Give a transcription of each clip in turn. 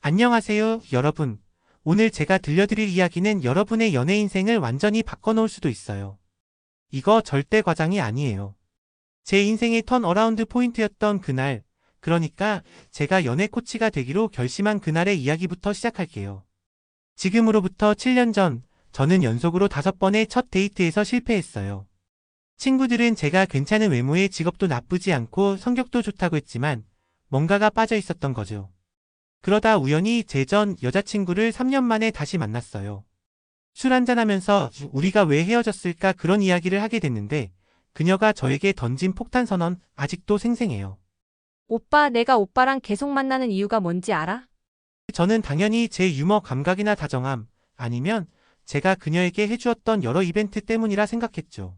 안녕하세요, 여러분. 오늘 제가 들려드릴 이야기는 여러분의 연애 인생을 완전히 바꿔놓을 수도 있어요. 이거 절대 과장이 아니에요. 제 인생의 턴어라운드 포인트였던 그날, 그러니까 제가 연애 코치가 되기로 결심한 그날의 이야기부터 시작할게요. 지금으로부터 7년 전, 저는 연속으로 5번의 첫 데이트에서 실패했어요. 친구들은 제가 괜찮은 외모에 직업도 나쁘지 않고 성격도 좋다고 했지만 뭔가가 빠져 있었던 거죠. 그러다 우연히 제 전 여자친구를 3년 만에 다시 만났어요. 술 한잔하면서 우리가 왜 헤어졌을까 그런 이야기를 하게 됐는데 그녀가 저에게 던진 폭탄 선언 아직도 생생해요. 오빠, 내가 오빠랑 계속 만나는 이유가 뭔지 알아? 저는 당연히 제 유머 감각이나 다정함 아니면 제가 그녀에게 해주었던 여러 이벤트 때문이라 생각했죠.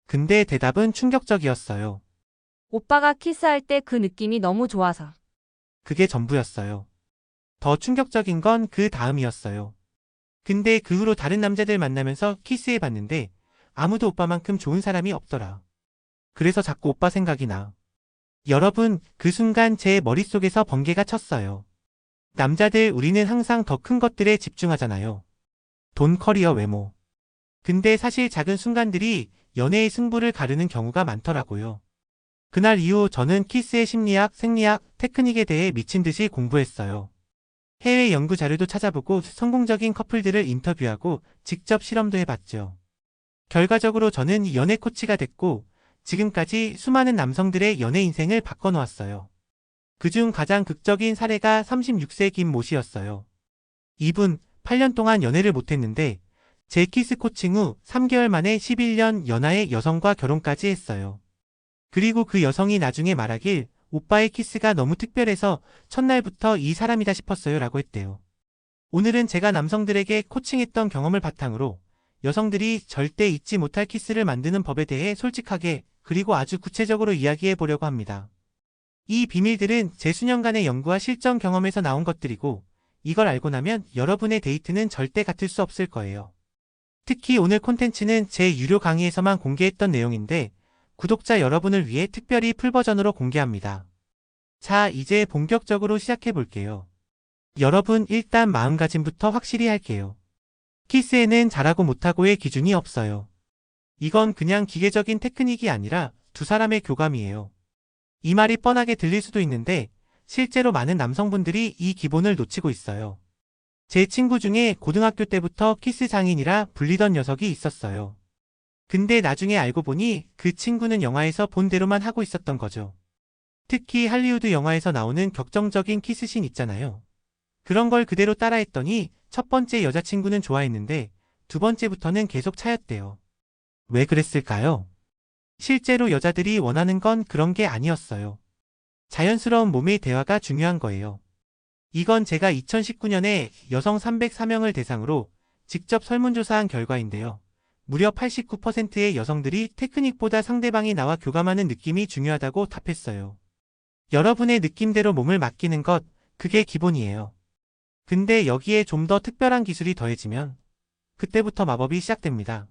근데 대답은 충격적이었어요. 오빠가 키스할 때 그 느낌이 너무 좋아서. 그게 전부였어요. 더 충격적인 건 그 다음이었어요. 근데 그 후로 다른 남자들 만나면서 키스해봤는데 아무도 오빠만큼 좋은 사람이 없더라. 그래서 자꾸 오빠 생각이 나. 여러분, 그 순간 제 머릿속에서 번개가 쳤어요. 남자들 우리는 항상 더 큰 것들에 집중하잖아요. 돈, 커리어, 외모. 근데 사실 작은 순간들이 연애의 승부를 가르는 경우가 많더라고요. 그날 이후 저는 키스의 심리학, 생리학, 테크닉에 대해 미친 듯이 공부했어요. 해외 연구 자료도 찾아보고 성공적인 커플들을 인터뷰하고 직접 실험도 해봤죠. 결과적으로 저는 연애 코치가 됐고 지금까지 수많은 남성들의 연애 인생을 바꿔놓았어요. 그중 가장 극적인 사례가 36세 김모 씨였어요. 이분 8년 동안 연애를 못했는데 제 키스 코칭 후 3개월 만에 11년 연하의 여성과 결혼까지 했어요. 그리고 그 여성이 나중에 말하길 오빠의 키스가 너무 특별해서 첫날부터 이 사람이다 싶었어요 라고 했대요. 오늘은 제가 남성들에게 코칭했던 경험을 바탕으로 여성들이 절대 잊지 못할 키스를 만드는 법에 대해 솔직하게 그리고 아주 구체적으로 이야기해 보려고 합니다. 이 비밀들은 제 수년간의 연구와 실전 경험에서 나온 것들이고 이걸 알고 나면 여러분의 데이트는 절대 같을 수 없을 거예요. 특히 오늘 콘텐츠는 제 유료 강의에서만 공개했던 내용인데 구독자 여러분을 위해 특별히 풀버전으로 공개합니다. 자, 이제 본격적으로 시작해 볼게요. 여러분, 일단 마음가짐부터 확실히 할게요. 키스에는 잘하고 못하고의 기준이 없어요. 이건 그냥 기계적인 테크닉이 아니라 두 사람의 교감이에요. 이 말이 뻔하게 들릴 수도 있는데 실제로 많은 남성분들이 이 기본을 놓치고 있어요. 제 친구 중에 고등학교 때부터 키스 장인이라 불리던 녀석이 있었어요. 근데 나중에 알고 보니 그 친구는 영화에서 본 대로만 하고 있었던 거죠. 특히 할리우드 영화에서 나오는 격정적인 키스씬 있잖아요. 그런 걸 그대로 따라했더니 첫 번째 여자친구는 좋아했는데 두 번째부터는 계속 차였대요. 왜 그랬을까요? 실제로 여자들이 원하는 건 그런 게 아니었어요. 자연스러운 몸의 대화가 중요한 거예요. 이건 제가 2019년에 여성 304명을 대상으로 직접 설문조사한 결과인데요. 무려 89%의 여성들이 테크닉보다 상대방이 나와 교감하는 느낌이 중요하다고 답했어요. 여러분의 느낌대로 몸을 맡기는 것, 그게 기본이에요. 근데 여기에 좀 더 특별한 기술이 더해지면 그때부터 마법이 시작됩니다.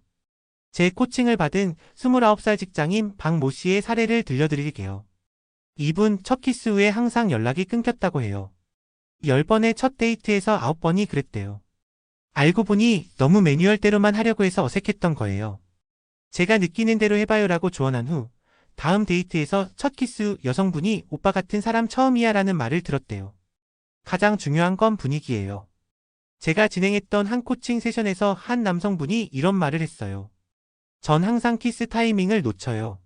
제 코칭을 받은 29살 직장인 박모 씨의 사례를 들려드릴게요. 이분 첫 키스 후에 항상 연락이 끊겼다고 해요. 10번의 첫 데이트에서 9번이 그랬대요. 알고 보니 너무 매뉴얼대로만 하려고 해서 어색했던 거예요. 제가 느끼는 대로 해봐요라고 조언한 후 다음 데이트에서 첫 키스 후 여성분이 오빠 같은 사람 처음이야 라는 말을 들었대요. 가장 중요한 건 분위기예요. 제가 진행했던 한 코칭 세션에서 한 남성분이 이런 말을 했어요. 전 항상 키스 타이밍을 놓쳐요.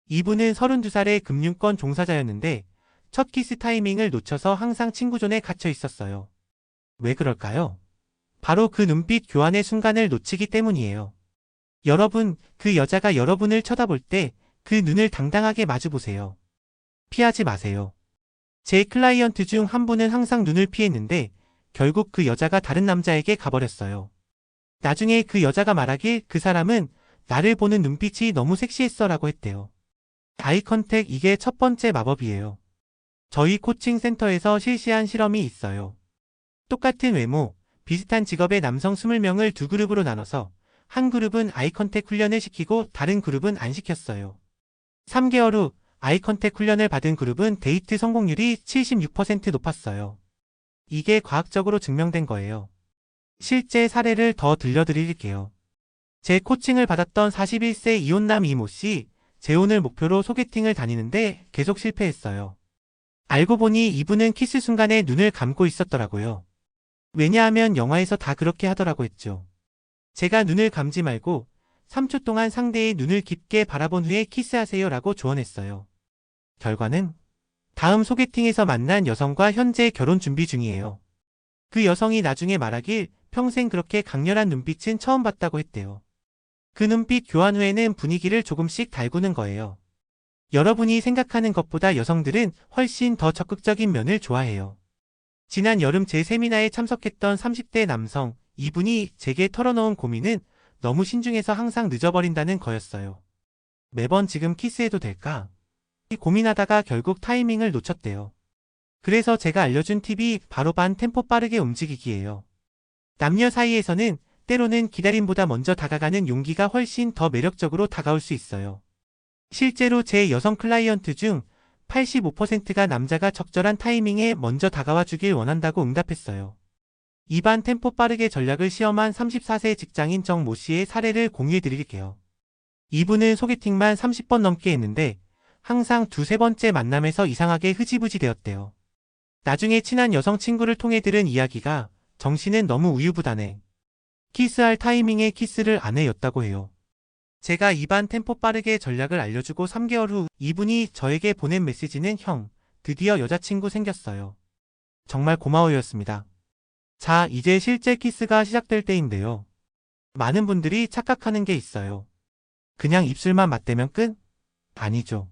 이분은 32살의 금융권 종사자였는데 첫 키스 타이밍을 놓쳐서 항상 친구존에 갇혀 있었어요. 왜 그럴까요? 바로 그 눈빛 교환의 순간을 놓치기 때문이에요. 여러분, 그 여자가 여러분을 쳐다볼 때 그 눈을 당당하게 마주보세요. 피하지 마세요. 제 클라이언트 중 한 분은 항상 눈을 피했는데 결국 그 여자가 다른 남자에게 가버렸어요. 나중에 그 여자가 말하길 그 사람은 나를 보는 눈빛이 너무 섹시했어 라고 했대요. 아이 컨택, 이게 첫 번째 마법이에요. 저희 코칭 센터에서 실시한 실험이 있어요. 똑같은 외모, 비슷한 직업의 남성 20명을 두 그룹으로 나눠서 한 그룹은 아이 컨택 훈련을 시키고 다른 그룹은 안 시켰어요. 3개월 후 아이 컨택 훈련을 받은 그룹은 데이트 성공률이 76% 높았어요. 이게 과학적으로 증명된 거예요. 실제 사례를 더 들려드릴게요. 제 코칭을 받았던 41세 이혼남 이모 씨, 재혼을 목표로 소개팅을 다니는데 계속 실패했어요. 알고 보니 이분은 키스 순간에 눈을 감고 있었더라고요. 왜냐하면 영화에서 다 그렇게 하더라고 했죠. 제가 눈을 감지 말고 3초 동안 상대의 눈을 깊게 바라본 후에 키스하세요 라고 조언했어요. 결과는 다음 소개팅에서 만난 여성과 현재 결혼 준비 중이에요. 그 여성이 나중에 말하길 평생 그렇게 강렬한 눈빛은 처음 봤다고 했대요. 그 눈빛 교환 후에는 분위기를 조금씩 달구는 거예요. 여러분이 생각하는 것보다 여성들은 훨씬 더 적극적인 면을 좋아해요. 지난 여름 제 세미나에 참석했던 30대 남성, 이분이 제게 털어놓은 고민은 너무 신중해서 항상 늦어버린다는 거였어요. 매번 지금 키스해도 될까? 고민하다가 결국 타이밍을 놓쳤대요. 그래서 제가 알려준 팁이 바로 반 템포 빠르게 움직이기예요. 남녀 사이에서는 때로는 기다림보다 먼저 다가가는 용기가 훨씬 더 매력적으로 다가올 수 있어요. 실제로 제 여성 클라이언트 중 85%가 남자가 적절한 타이밍에 먼저 다가와 주길 원한다고 응답했어요. 이 반 템포 빠르게 전략을 시험한 34세 직장인 정모 씨의 사례를 공유해 드릴게요. 이분은 소개팅만 30번 넘게 했는데 항상 두세 번째 만남에서 이상하게 흐지부지 되었대요. 나중에 친한 여성 친구를 통해 들은 이야기가 정신은 너무 우유부단해. 키스할 타이밍에 키스를 안 해였다고 해요. 제가 이 반 템포 빠르게 전략을 알려주고 3개월 후 이분이 저에게 보낸 메시지는 형, 드디어 여자친구 생겼어요. 정말 고마워였습니다. 자, 이제 실제 키스가 시작될 때인데요. 많은 분들이 착각하는 게 있어요. 그냥 입술만 맞대면 끝? 아니죠.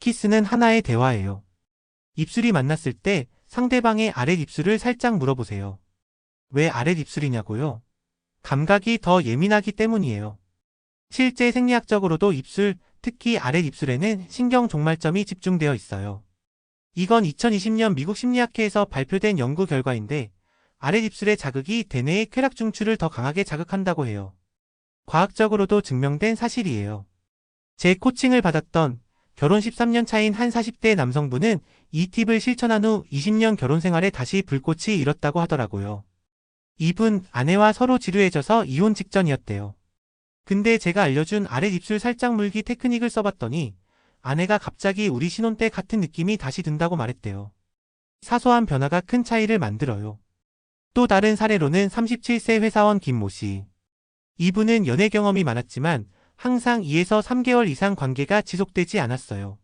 키스는 하나의 대화예요. 입술이 만났을 때 상대방의 아랫입술을 살짝 물어보세요. 왜 아랫입술이냐고요? 감각이 더 예민하기 때문이에요. 실제 생리학적으로도 입술, 특히 아랫입술에는 신경 종말점이 집중되어 있어요. 이건 2020년 미국 심리학회에서 발표된 연구 결과인데 아랫입술의 자극이 대뇌의 쾌락 중추를 더 강하게 자극한다고 해요. 과학적으로도 증명된 사실이에요. 제 코칭을 받았던 결혼 13년 차인 한 40대 남성분은 이 팁을 실천한 후 20년 결혼 생활에 다시 불꽃이 일었다고 하더라고요. 이분 아내와 서로 지루해져서 이혼 직전이었대요. 근데 제가 알려준 아랫입술 살짝 물기 테크닉을 써봤더니 아내가 갑자기 우리 신혼 때 같은 느낌이 다시 든다고 말했대요. 사소한 변화가 큰 차이를 만들어요. 또 다른 사례로는 37세 회사원 김모 씨. 이분은 연애 경험이 많았지만 항상 2에서 3개월 이상 관계가 지속되지 않았어요.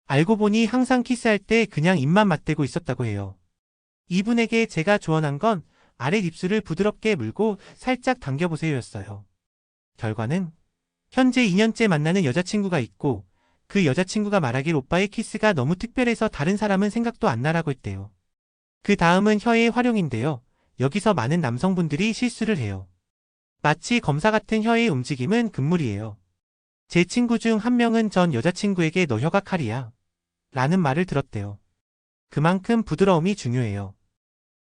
알고 보니 항상 키스할 때 그냥 입만 맞대고 있었다고 해요. 이분에게 제가 조언한 건 아랫입술을 부드럽게 물고 살짝 당겨보세요였어요. 결과는 현재 2년째 만나는 여자친구가 있고 그 여자친구가 말하길 오빠의 키스가 너무 특별해서 다른 사람은 생각도 안 나라고 했대요. 그 다음은 혀의 활용인데요. 여기서 많은 남성분들이 실수를 해요. 마치 검사 같은 혀의 움직임은 금물이에요. 제 친구 중 한 명은 전 여자친구에게 너 혀가 칼이야 라는 말을 들었대요. 그만큼 부드러움이 중요해요.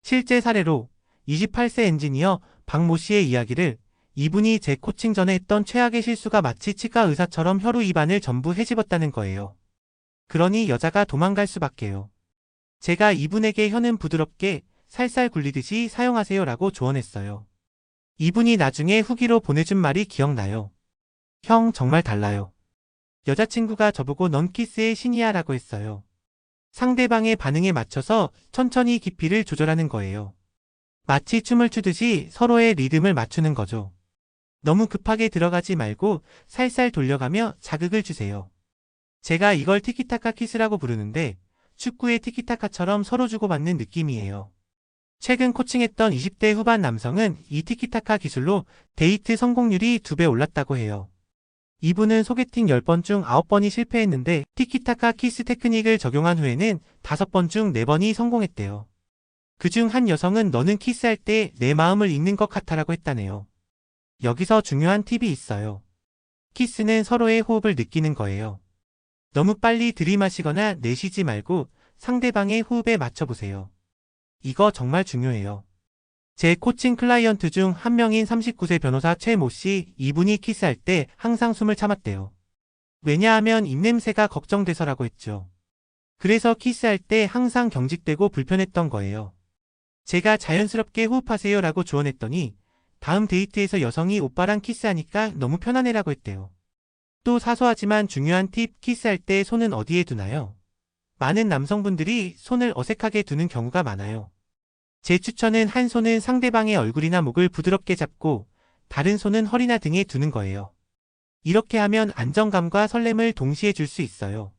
실제 사례로 28세 엔지니어 박모 씨의 이야기를 이분이 제 코칭 전에 했던 최악의 실수가 마치 치과 의사처럼 혀로 입안을 전부 헤집었다는 거예요. 그러니 여자가 도망갈 수밖에요. 제가 이분에게 혀는 부드럽게 살살 굴리듯이 사용하세요 라고 조언했어요. 이분이 나중에 후기로 보내준 말이 기억나요. 형 정말 달라요. 여자친구가 저보고 넌 키스의 신이야 라고 했어요. 상대방의 반응에 맞춰서 천천히 깊이를 조절하는 거예요. 마치 춤을 추듯이 서로의 리듬을 맞추는 거죠. 너무 급하게 들어가지 말고 살살 돌려가며 자극을 주세요. 제가 이걸 티키타카 키스라고 부르는데 축구의 티키타카처럼 서로 주고받는 느낌이에요. 최근 코칭했던 20대 후반 남성은 이 티키타카 기술로 데이트 성공률이 2배 올랐다고 해요. 이분은 소개팅 10번 중 9번이 실패했는데 티키타카 키스 테크닉을 적용한 후에는 5번 중 4번이 성공했대요. 그중 한 여성은 너는 키스할 때 내 마음을 읽는 것 같아라고 했다네요. 여기서 중요한 팁이 있어요. 키스는 서로의 호흡을 느끼는 거예요. 너무 빨리 들이마시거나 내쉬지 말고 상대방의 호흡에 맞춰보세요. 이거 정말 중요해요. 제 코칭 클라이언트 중 한 명인 39세 변호사 최모 씨, 이분이 키스할 때 항상 숨을 참았대요. 왜냐하면 입냄새가 걱정돼서라고 했죠. 그래서 키스할 때 항상 경직되고 불편했던 거예요. 제가 자연스럽게 호흡하세요 라고 조언했더니 다음 데이트에서 여성이 오빠랑 키스하니까 너무 편하네라고 했대요. 또 사소하지만 중요한 팁, 키스할 때 손은 어디에 두나요? 많은 남성분들이 손을 어색하게 두는 경우가 많아요. 제 추천은 한 손은 상대방의 얼굴이나 목을 부드럽게 잡고 다른 손은 허리나 등에 두는 거예요. 이렇게 하면 안정감과 설렘을 동시에 줄 수 있어요.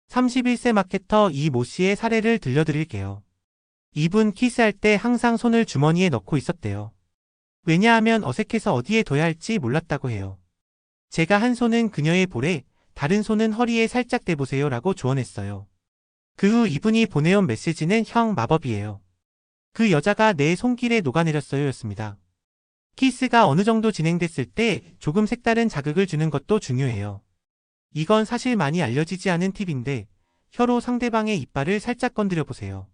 31세 마케터 이 모 씨의 사례를 들려드릴게요. 이분 키스할 때 항상 손을 주머니에 넣고 있었대요. 왜냐하면 어색해서 어디에 둬야 할지 몰랐다고 해요. 제가 한 손은 그녀의 볼에, 다른 손은 허리에 살짝 대보세요 라고 조언했어요. 그 후 이분이 보내온 메시지는 형 마법이에요. 그 여자가 내 손길에 녹아내렸어요 였습니다. 키스가 어느 정도 진행됐을 때 조금 색다른 자극을 주는 것도 중요해요. 이건 사실 많이 알려지지 않은 팁인데 혀로 상대방의 이빨을 살짝 건드려 보세요.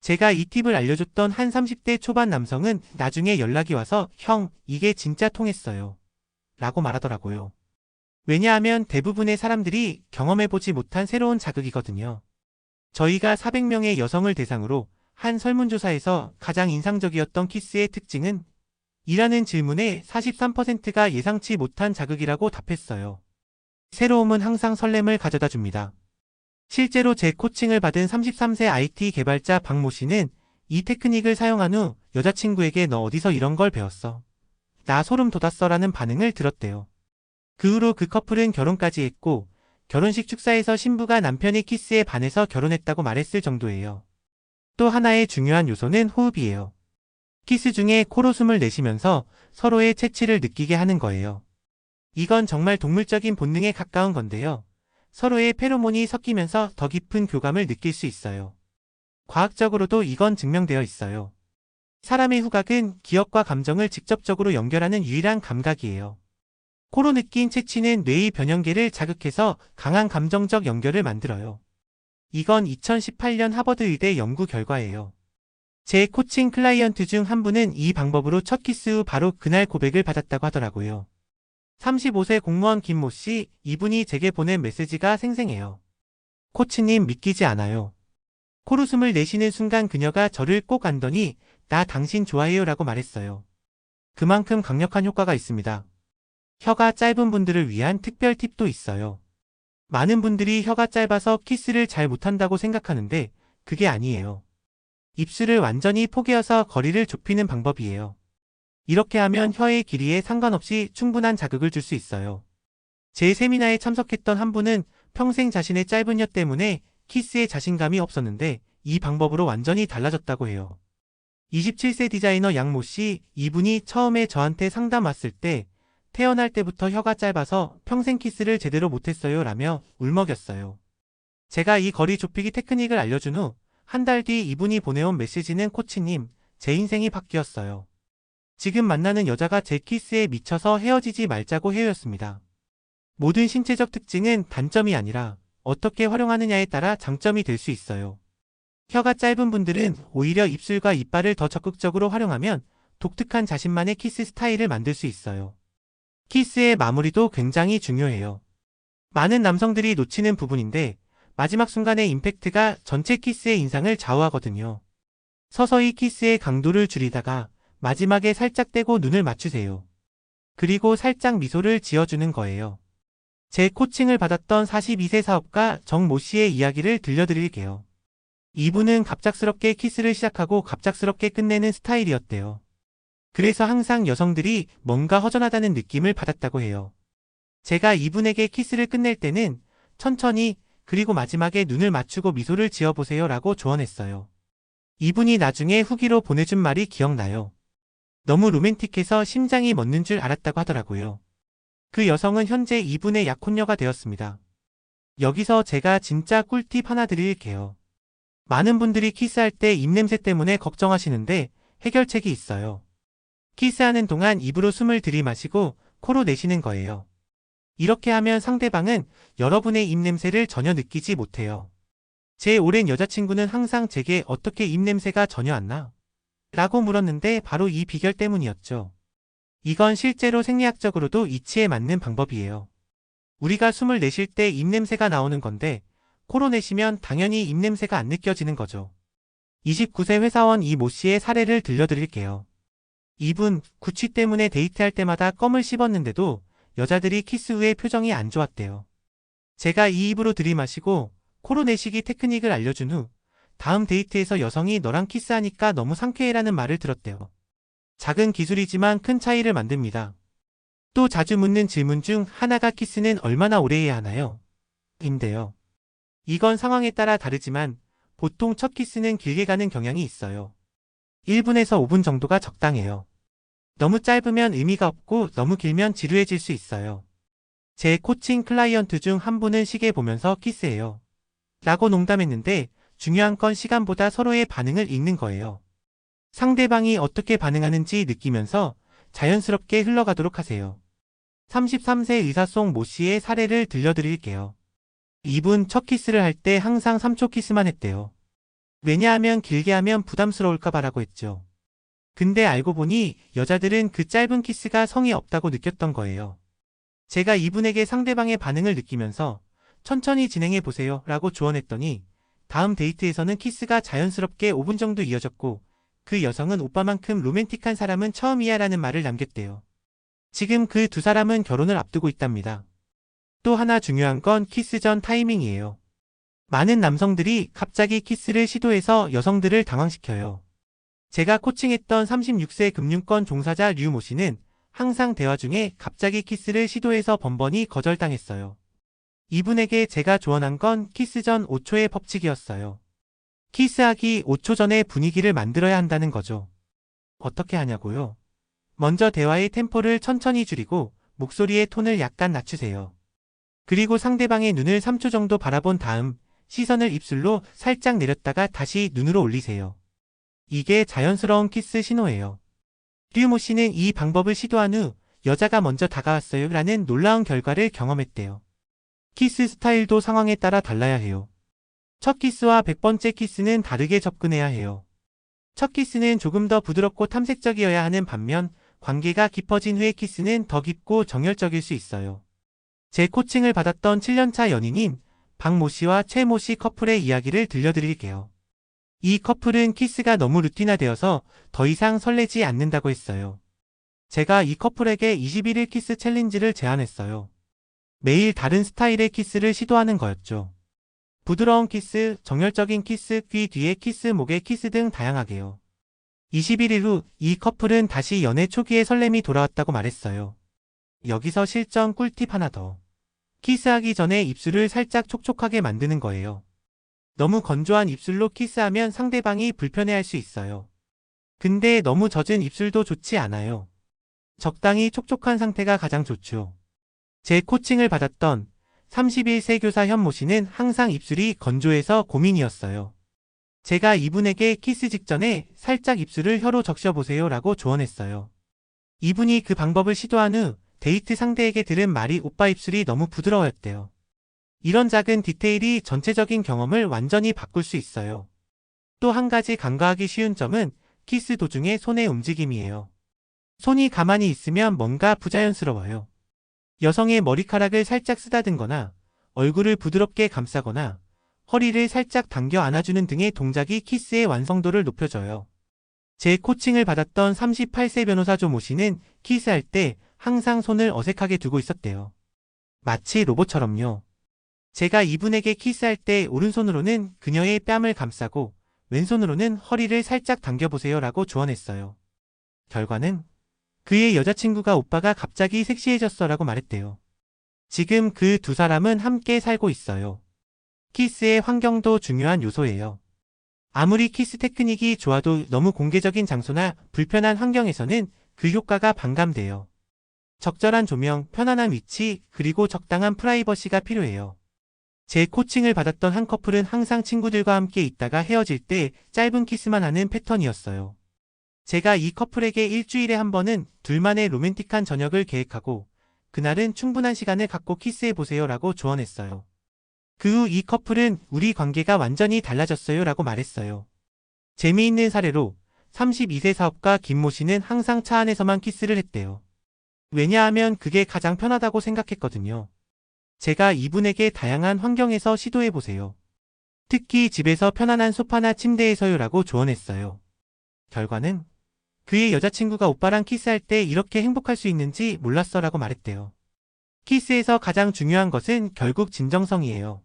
제가 이 팁을 알려줬던 한 30대 초반 남성은 나중에 연락이 와서 형, 이게 진짜 통했어요. 라고 말하더라고요. 왜냐하면 대부분의 사람들이 경험해보지 못한 새로운 자극이거든요. 저희가 400명의 여성을 대상으로 한 설문조사에서 가장 인상적이었던 키스의 특징은 이라는 질문에 43%가 예상치 못한 자극이라고 답했어요. 새로움은 항상 설렘을 가져다 줍니다. 실제로 제 코칭을 받은 33세 IT 개발자 박모 씨는 이 테크닉을 사용한 후 여자친구에게 너 어디서 이런 걸 배웠어? 나 소름 돋았어 라는 반응을 들었대요. 그 후로 그 커플은 결혼까지 했고 결혼식 축사에서 신부가 남편의 키스에 반해서 결혼했다고 말했을 정도예요. 또 하나의 중요한 요소는 호흡이에요. 키스 중에 코로 숨을 내쉬면서 서로의 체취를 느끼게 하는 거예요. 이건 정말 동물적인 본능에 가까운 건데요. 서로의 페로몬이 섞이면서 더 깊은 교감을 느낄 수 있어요. 과학적으로도 이건 증명되어 있어요. 사람의 후각은 기억과 감정을 직접적으로 연결하는 유일한 감각이에요. 코로 느낀 채취는 뇌의 변형계를 자극해서 강한 감정적 연결을 만들어요. 이건 2018년 하버드 의대 연구 결과예요. 제 코칭 클라이언트 중 한 분은 이 방법으로 첫 키스 후 바로 그날 고백을 받았다고 하더라고요. 35세 공무원 김모 씨, 이분이 제게 보낸 메시지가 생생해요. 코치님 믿기지 않아요. 코로 숨을 내쉬는 순간 그녀가 저를 꼭 안더니 나 당신 좋아해요 라고 말했어요. 그만큼 강력한 효과가 있습니다. 혀가 짧은 분들을 위한 특별 팁도 있어요. 많은 분들이 혀가 짧아서 키스를 잘 못한다고 생각하는데 그게 아니에요. 입술을 완전히 포개어서 거리를 좁히는 방법이에요. 이렇게 하면 혀의 길이에 상관없이 충분한 자극을 줄 수 있어요. 제 세미나에 참석했던 한 분은 평생 자신의 짧은 혀 때문에 키스에 자신감이 없었는데 이 방법으로 완전히 달라졌다고 해요. 27세 디자이너 양모 씨, 이분이 처음에 저한테 상담 왔을 때 태어날 때부터 혀가 짧아서 평생 키스를 제대로 못했어요 라며 울먹였어요. 제가 이 거리 좁히기 테크닉을 알려준 후 한 달 뒤 이분이 보내온 메시지는 코치님, 제 인생이 바뀌었어요. 지금 만나는 여자가 제 키스에 미쳐서 헤어지지 말자고 해요였습니다. 모든 신체적 특징은 단점이 아니라 어떻게 활용하느냐에 따라 장점이 될 수 있어요. 혀가 짧은 분들은 오히려 입술과 이빨을 더 적극적으로 활용하면 독특한 자신만의 키스 스타일을 만들 수 있어요. 키스의 마무리도 굉장히 중요해요. 많은 남성들이 놓치는 부분인데 마지막 순간의 임팩트가 전체 키스의 인상을 좌우하거든요. 서서히 키스의 강도를 줄이다가 마지막에 살짝 떼고 눈을 맞추세요. 그리고 살짝 미소를 지어주는 거예요. 제 코칭을 받았던 42세 사업가 정모 씨의 이야기를 들려드릴게요. 이분은 갑작스럽게 키스를 시작하고 갑작스럽게 끝내는 스타일이었대요. 그래서 항상 여성들이 뭔가 허전하다는 느낌을 받았다고 해요. 제가 이분에게 키스를 끝낼 때는 천천히 그리고 마지막에 눈을 맞추고 미소를 지어보세요 라고 조언했어요. 이분이 나중에 후기로 보내준 말이 기억나요. 너무 로맨틱해서 심장이 멎는 줄 알았다고 하더라고요. 그 여성은 현재 이분의 약혼녀가 되었습니다. 여기서 제가 진짜 꿀팁 하나 드릴게요. 많은 분들이 키스할 때 입냄새 때문에 걱정하시는데 해결책이 있어요. 키스하는 동안 입으로 숨을 들이마시고 코로 내쉬는 거예요. 이렇게 하면 상대방은 여러분의 입냄새를 전혀 느끼지 못해요. 제 오랜 여자친구는 항상 제게 어떻게 입냄새가 전혀 안 나? 라고 물었는데 바로 이 비결 때문이었죠. 이건 실제로 생리학적으로도 이치에 맞는 방법이에요. 우리가 숨을 내쉴 때 입냄새가 나오는 건데 코로 내쉬면 당연히 입냄새가 안 느껴지는 거죠. 29세 회사원 이 모 씨의 사례를 들려드릴게요. 이분 구취 때문에 데이트할 때마다 껌을 씹었는데도 여자들이 키스 후에 표정이 안 좋았대요. 제가 이 입으로 들이마시고 코로 내쉬기 테크닉을 알려준 후 다음 데이트에서 여성이 너랑 키스하니까 너무 상쾌해라는 말을 들었대요. 작은 기술이지만 큰 차이를 만듭니다. 또 자주 묻는 질문 중 하나가 키스는 얼마나 오래 해야 하나요? 인데요. 이건 상황에 따라 다르지만 보통 첫 키스는 길게 가는 경향이 있어요. 1분에서 5분 정도가 적당해요. 너무 짧으면 의미가 없고 너무 길면 지루해질 수 있어요. 제 코칭 클라이언트 중 한 분은 시계 보면서 키스해요. 라고 농담했는데 중요한 건 시간보다 서로의 반응을 읽는 거예요. 상대방이 어떻게 반응하는지 느끼면서 자연스럽게 흘러가도록 하세요. 33세 의사송 모 씨의 사례를 들려드릴게요. 이분 첫 키스를 할 때 항상 3초 키스만 했대요. 왜냐하면 길게 하면 부담스러울까 봐라고 했죠. 근데 알고 보니 여자들은 그 짧은 키스가 성의 없다고 느꼈던 거예요. 제가 이분에게 상대방의 반응을 느끼면서 천천히 진행해 보세요 라고 조언했더니 다음 데이트에서는 키스가 자연스럽게 5분 정도 이어졌고 그 여성은 오빠만큼 로맨틱한 사람은 처음이야 라는 말을 남겼대요. 지금 그 두 사람은 결혼을 앞두고 있답니다. 또 하나 중요한 건 키스 전 타이밍이에요. 많은 남성들이 갑자기 키스를 시도해서 여성들을 당황시켜요. 제가 코칭했던 36세 금융권 종사자 류모 씨는 항상 대화 중에 갑자기 키스를 시도해서 번번이 거절당했어요. 이분에게 제가 조언한 건 키스 전 5초의 법칙이었어요. 키스하기 5초 전에 분위기를 만들어야 한다는 거죠. 어떻게 하냐고요? 먼저 대화의 템포를 천천히 줄이고 목소리의 톤을 약간 낮추세요. 그리고 상대방의 눈을 3초 정도 바라본 다음 시선을 입술로 살짝 내렸다가 다시 눈으로 올리세요. 이게 자연스러운 키스 신호예요. 류모 씨는 이 방법을 시도한 후 여자가 먼저 다가왔어요 라는 놀라운 결과를 경험했대요. 키스 스타일도 상황에 따라 달라야 해요. 첫 키스와 100번째 키스는 다르게 접근해야 해요. 첫 키스는 조금 더 부드럽고 탐색적이어야 하는 반면 관계가 깊어진 후의 키스는 더 깊고 정열적일 수 있어요. 제 코칭을 받았던 7년차 연인인 박모 씨와 최모 씨 커플의 이야기를 들려드릴게요. 이 커플은 키스가 너무 루틴화되어서 더 이상 설레지 않는다고 했어요. 제가 이 커플에게 21일 키스 챌린지를 제안했어요. 매일 다른 스타일의 키스를 시도하는 거였죠. 부드러운 키스, 정열적인 키스, 귀 뒤에 키스, 목에 키스 등 다양하게요. 21일 후 이 커플은 다시 연애 초기의 설렘이 돌아왔다고 말했어요. 여기서 실전 꿀팁 하나 더. 키스하기 전에 입술을 살짝 촉촉하게 만드는 거예요. 너무 건조한 입술로 키스하면 상대방이 불편해할 수 있어요. 근데 너무 젖은 입술도 좋지 않아요. 적당히 촉촉한 상태가 가장 좋죠. 제 코칭을 받았던 31세 교사 현모 씨는 항상 입술이 건조해서 고민이었어요. 제가 이분에게 키스 직전에 살짝 입술을 혀로 적셔보세요 라고 조언했어요. 이분이 그 방법을 시도한 후 데이트 상대에게 들은 말이 오빠 입술이 너무 부드러웠대요. 이런 작은 디테일이 전체적인 경험을 완전히 바꿀 수 있어요. 또 한 가지 간과하기 쉬운 점은 키스 도중의 손의 움직임이에요. 손이 가만히 있으면 뭔가 부자연스러워요. 여성의 머리카락을 살짝 쓰다듬거나 얼굴을 부드럽게 감싸거나 허리를 살짝 당겨 안아주는 등의 동작이 키스의 완성도를 높여줘요. 제 코칭을 받았던 38세 변호사 조 모 씨는 키스할 때 항상 손을 어색하게 두고 있었대요. 마치 로봇처럼요. 제가 이분에게 키스할 때 오른손으로는 그녀의 뺨을 감싸고 왼손으로는 허리를 살짝 당겨보세요 라고 조언했어요. 결과는 그의 여자친구가 오빠가 갑자기 섹시해졌어 라고 말했대요. 지금 그 두 사람은 함께 살고 있어요. 키스의 환경도 중요한 요소예요. 아무리 키스 테크닉이 좋아도 너무 공개적인 장소나 불편한 환경에서는 그 효과가 반감돼요. 적절한 조명, 편안한 위치, 그리고 적당한 프라이버시가 필요해요. 제 코칭을 받았던 한 커플은 항상 친구들과 함께 있다가 헤어질 때 짧은 키스만 하는 패턴이었어요. 제가 이 커플에게 일주일에 한 번은 둘만의 로맨틱한 저녁을 계획하고 그날은 충분한 시간을 갖고 키스해보세요 라고 조언했어요. 그 후 이 커플은 우리 관계가 완전히 달라졌어요 라고 말했어요. 재미있는 사례로 32세 사업가 김모 씨는 항상 차 안에서만 키스를 했대요. 왜냐하면 그게 가장 편하다고 생각했거든요. 제가 이분에게 다양한 환경에서 시도해보세요. 특히 집에서 편안한 소파나 침대에서요라고 조언했어요. 결과는 그의 여자친구가 오빠랑 키스할 때 이렇게 행복할 수 있는지 몰랐어라고 말했대요. 키스에서 가장 중요한 것은 결국 진정성이에요.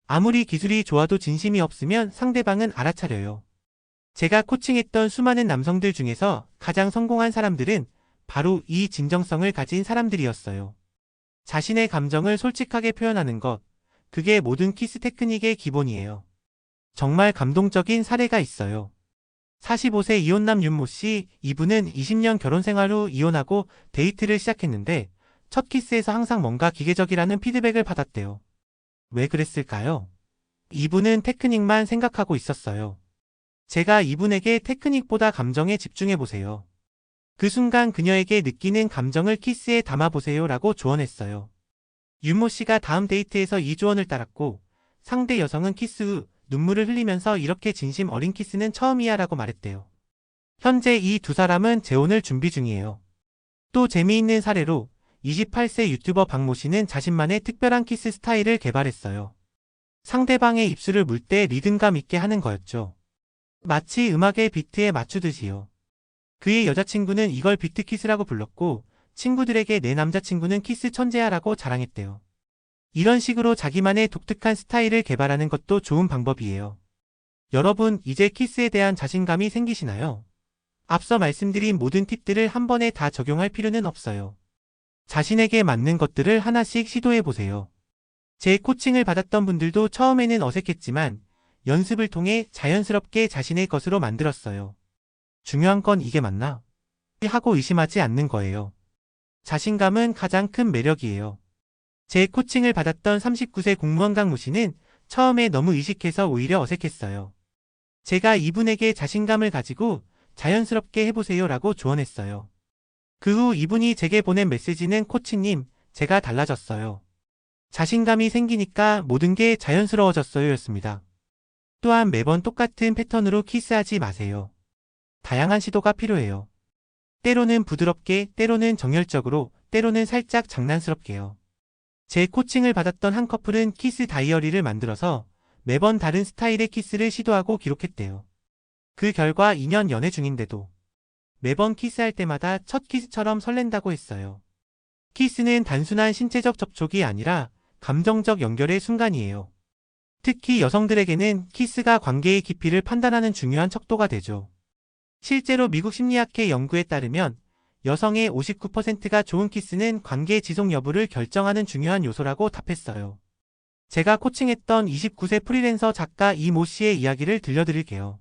아무리 기술이 좋아도 진심이 없으면 상대방은 알아차려요. 제가 코칭했던 수많은 남성들 중에서 가장 성공한 사람들은 바로 이 진정성을 가진 사람들이었어요. 자신의 감정을 솔직하게 표현하는 것, 그게 모든 키스 테크닉의 기본이에요. 정말 감동적인 사례가 있어요. 45세 이혼남 윤모 씨, 이분은 20년 결혼 생활 후 이혼하고 데이트를 시작했는데 첫 키스에서 항상 뭔가 기계적이라는 피드백을 받았대요. 왜 그랬을까요? 이분은 테크닉만 생각하고 있었어요. 제가 이분에게 테크닉보다 감정에 집중해보세요. 그 순간 그녀에게 느끼는 감정을 키스에 담아보세요 라고 조언했어요. 윤모 씨가 다음 데이트에서 이 조언을 따랐고 상대 여성은 키스 후 눈물을 흘리면서 이렇게 진심 어린 키스는 처음이야 라고 말했대요. 현재 이 두 사람은 재혼을 준비 중이에요. 또 재미있는 사례로 28세 유튜버 박모 씨는 자신만의 특별한 키스 스타일을 개발했어요. 상대방의 입술을 물 때 리듬감 있게 하는 거였죠. 마치 음악의 비트에 맞추듯이요. 그의 여자친구는 이걸 비트 키스라고 불렀고 친구들에게 내 남자친구는 키스 천재야라고 자랑했대요. 이런 식으로 자기만의 독특한 스타일을 개발하는 것도 좋은 방법이에요. 여러분, 이제 키스에 대한 자신감이 생기시나요? 앞서 말씀드린 모든 팁들을 한 번에 다 적용할 필요는 없어요. 자신에게 맞는 것들을 하나씩 시도해보세요. 제 코칭을 받았던 분들도 처음에는 어색했지만 연습을 통해 자연스럽게 자신의 것으로 만들었어요. 중요한 건 이게 맞나? 하고 의심하지 않는 거예요. 자신감은 가장 큰 매력이에요. 제 코칭을 받았던 39세 공무원 강모 씨는 처음에 너무 의식해서 오히려 어색했어요. 제가 이분에게 자신감을 가지고 자연스럽게 해보세요 라고 조언했어요. 그 후 이분이 제게 보낸 메시지는 코치님, 제가 달라졌어요. 자신감이 생기니까 모든 게 자연스러워졌어요 였습니다. 또한 매번 똑같은 패턴으로 키스하지 마세요. 다양한 시도가 필요해요. 때로는 부드럽게, 때로는 정열적으로, 때로는 살짝 장난스럽게요. 제 코칭을 받았던 한 커플은 키스 다이어리를 만들어서 매번 다른 스타일의 키스를 시도하고 기록했대요. 그 결과 2년 연애 중인데도 매번 키스할 때마다 첫 키스처럼 설렌다고 했어요. 키스는 단순한 신체적 접촉이 아니라 감정적 연결의 순간이에요. 특히 여성들에게는 키스가 관계의 깊이를 판단하는 중요한 척도가 되죠. 실제로 미국 심리학회 연구에 따르면 여성의 59%가 좋은 키스는 관계 지속 여부를 결정하는 중요한 요소라고 답했어요. 제가 코칭했던 29세 프리랜서 작가 이모 씨의 이야기를 들려드릴게요.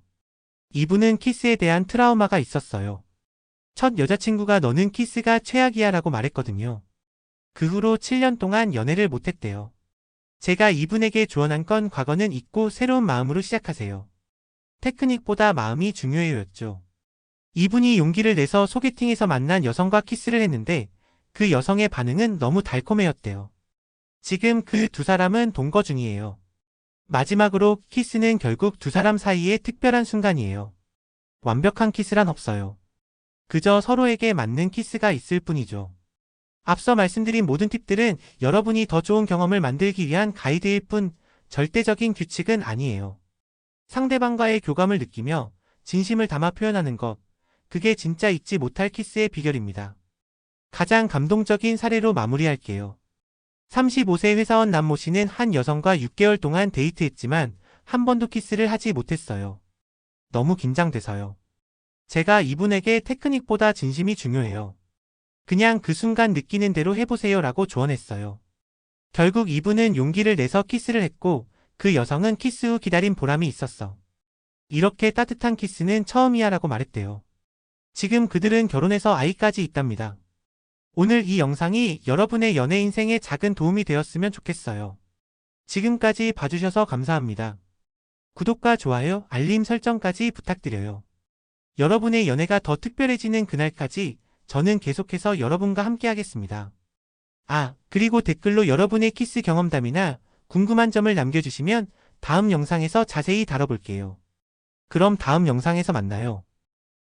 이분은 키스에 대한 트라우마가 있었어요. 첫 여자친구가 너는 키스가 최악이야 라고 말했거든요. 그 후로 7년 동안 연애를 못했대요. 제가 이분에게 조언한 건 과거는 잊고 새로운 마음으로 시작하세요. 테크닉보다 마음이 중요해요 였죠. 이분이 용기를 내서 소개팅에서 만난 여성과 키스를 했는데 그 여성의 반응은 너무 달콤해였대요. 지금 그 두 사람은 동거 중이에요. 마지막으로 키스는 결국 두 사람 사이의 특별한 순간이에요. 완벽한 키스란 없어요. 그저 서로에게 맞는 키스가 있을 뿐이죠. 앞서 말씀드린 모든 팁들은 여러분이 더 좋은 경험을 만들기 위한 가이드일 뿐 절대적인 규칙은 아니에요. 상대방과의 교감을 느끼며 진심을 담아 표현하는 것, 그게 진짜 잊지 못할 키스의 비결입니다. 가장 감동적인 사례로 마무리할게요. 35세 회사원 남모 씨는 한 여성과 6개월 동안 데이트했지만 한 번도 키스를 하지 못했어요. 너무 긴장돼서요. 제가 이분에게 테크닉보다 진심이 중요해요. 그냥 그 순간 느끼는 대로 해보세요 라고 조언했어요. 결국 이분은 용기를 내서 키스를 했고 그 여성은 키스 후 기다린 보람이 있었어. 이렇게 따뜻한 키스는 처음이야 라고 말했대요. 지금 그들은 결혼해서 아이까지 있답니다. 오늘 이 영상이 여러분의 연애 인생에 작은 도움이 되었으면 좋겠어요. 지금까지 봐주셔서 감사합니다. 구독과 좋아요, 알림 설정까지 부탁드려요. 여러분의 연애가 더 특별해지는 그날까지 저는 계속해서 여러분과 함께 하겠습니다. 그리고 댓글로 여러분의 키스 경험담이나 궁금한 점을 남겨주시면 다음 영상에서 자세히 다뤄볼게요. 그럼 다음 영상에서 만나요.